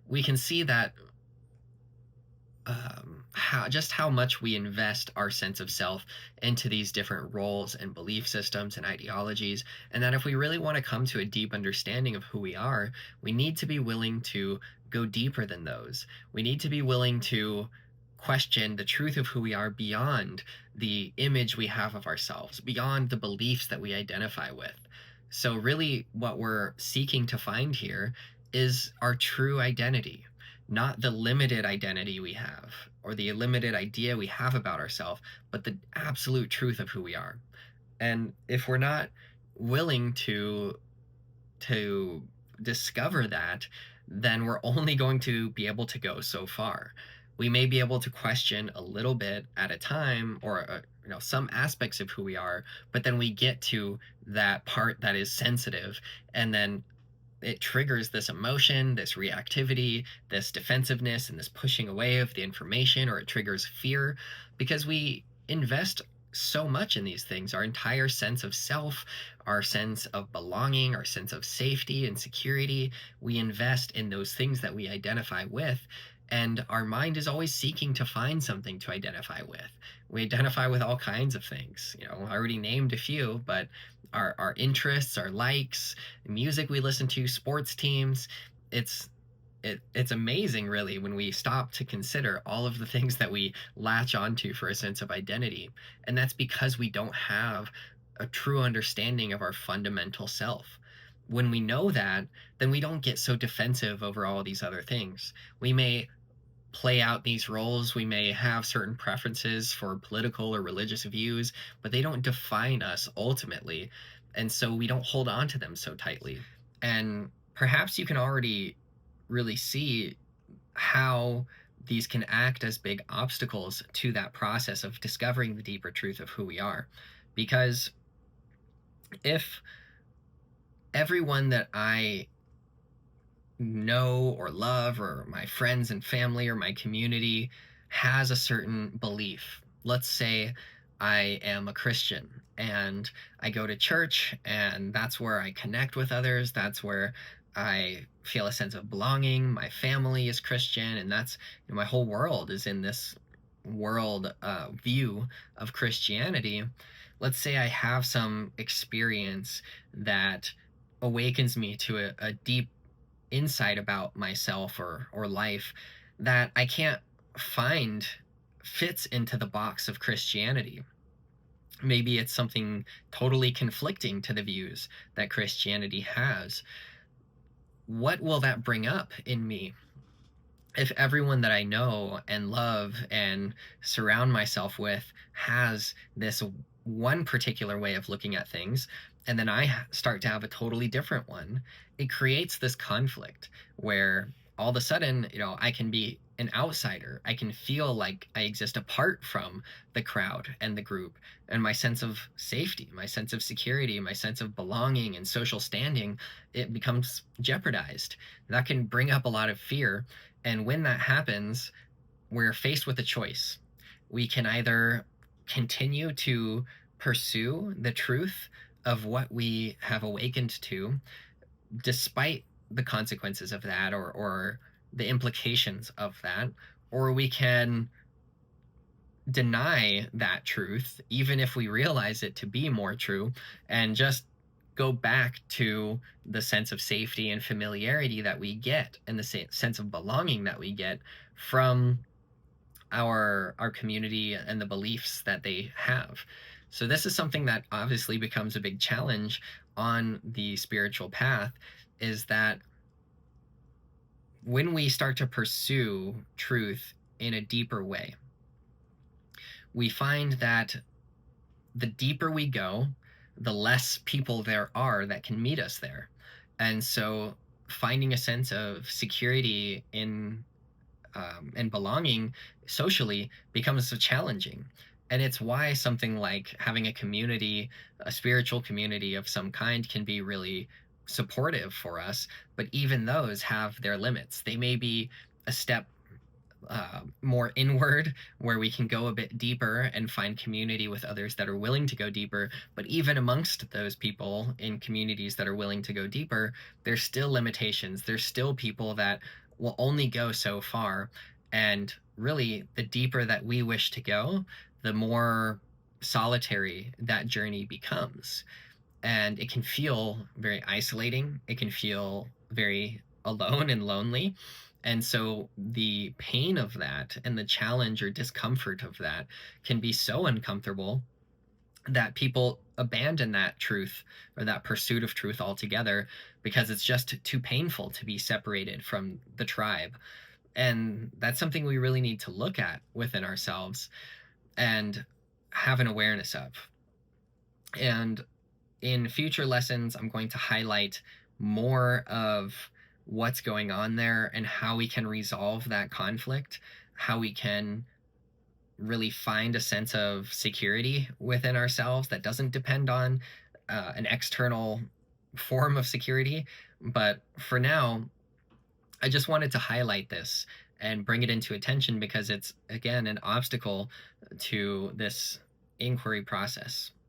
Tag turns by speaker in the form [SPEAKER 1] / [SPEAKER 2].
[SPEAKER 1] we can see that how much we invest our sense of self into these different roles and belief systems and ideologies, and that if we really want to come to a deep understanding of who we are, we need to be willing to go deeper than those. We need to be willing to question the truth of who we are beyond the image we have of ourselves, beyond the beliefs that we identify with. So, really, what we're seeking to find here is our true identity, not the limited identity we have or the limited idea we have about ourselves, but the absolute truth of who we are. And if we're not willing to discover that, then we're only going to be able to go so far. We may be able to question a little bit at a time, or some aspects of who we are, but then we get to that part that is sensitive, and then it triggers this emotion, this reactivity, this defensiveness, and this pushing away of the information, or it triggers fear because we invest so much in these things. Our entire sense of self, our sense of belonging, our sense of safety and security, we invest in those things that we identify with. And our mind is always seeking to find something to identify with. We identify with all kinds of things. I already named a few, but our interests, our likes, music we listen to, sports teams. It's amazing, really, when we stop to consider all of the things that we latch onto for a sense of identity. And that's because we don't have a true understanding of our fundamental self. When we know that, then we don't get so defensive over all these other things. We may play out these roles, we may have certain preferences for political or religious views, but they don't define us ultimately. And so we don't hold on to them so tightly. And perhaps you can already really see how these can act as big obstacles to that process of discovering the deeper truth of who we are. Because if everyone that I know or love, or my friends and family or my community, has a certain belief, let's say I am a Christian and I go to church, and that's where I connect with others, that's where I feel a sense of belonging. My family is Christian, and that's my whole world is in this world view of Christianity. Let's say I have some experience that awakens me to a deep insight about myself or life that I can't find fits into the box of Christianity. Maybe it's something totally conflicting to the views that Christianity has. What will that bring up in me? If everyone that I know and love and surround myself with has this one particular way of looking at things, and then I start to have a totally different one, it creates this conflict where all of a sudden, I can be an outsider. I can feel like I exist apart from the crowd and the group, and my sense of safety, my sense of security, my sense of belonging and social standing, it becomes jeopardized. That can bring up a lot of fear. And when that happens, we're faced with a choice. We can either continue to pursue the truth of what we have awakened to, despite the consequences of that, or the implications of that, or we can deny that truth, even if we realize it to be more true, and just go back to the sense of safety and familiarity that we get, and the sense of belonging that we get from our community and the beliefs that they have. So this is something that obviously becomes a big challenge on the spiritual path, is that when we start to pursue truth in a deeper way, we find that the deeper we go, the less people there are that can meet us there. And so finding a sense of security in and belonging socially becomes so challenging. And it's why something like having a community, a spiritual community of some kind, can be really supportive for us. But even those have their limits. They may be a step more inward, where we can go a bit deeper and find community with others that are willing to go deeper. But even amongst those people in communities that are willing to go deeper, there's still limitations. There's still people that will only go so far. And really, the deeper that we wish to go, the more solitary that journey becomes. And it can feel very isolating. It can feel very alone and lonely. And so the pain of that and the challenge or discomfort of that can be so uncomfortable that people abandon that truth or that pursuit of truth altogether because it's just too painful to be separated from the tribe. And that's something we really need to look at within ourselves and have an awareness of. And in future lessons, I'm going to highlight more of what's going on there and how we can resolve that conflict, how we can really find a sense of security within ourselves that doesn't depend on an external form of security. But for now, I just wanted to highlight this and bring it into attention because it's, again, an obstacle to this inquiry process.